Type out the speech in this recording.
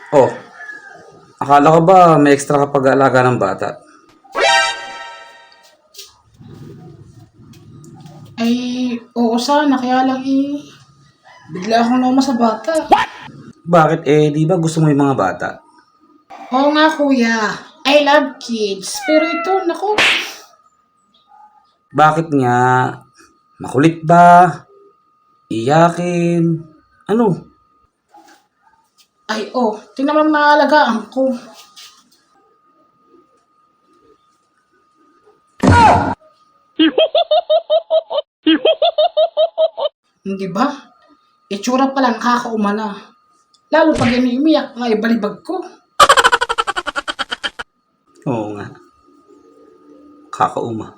Oh, akala ko ba may extra ka pag-aalaga ng bata? Ay, oo sana, kaya lang bigla akong nauma sa bata. Bakit di ba gusto mo yung mga bata? Oo nga kuya, I love kids. Pero ito, naku, Bakit nga? Makulit ba? Iyakin? Ano? ay tingnan mo naman naalagaan ko. Hindi ba? Itsura pa lang nakakauma na. Lalo pag umiiyak, nga ibalibag ko. Oo nga, kakauma.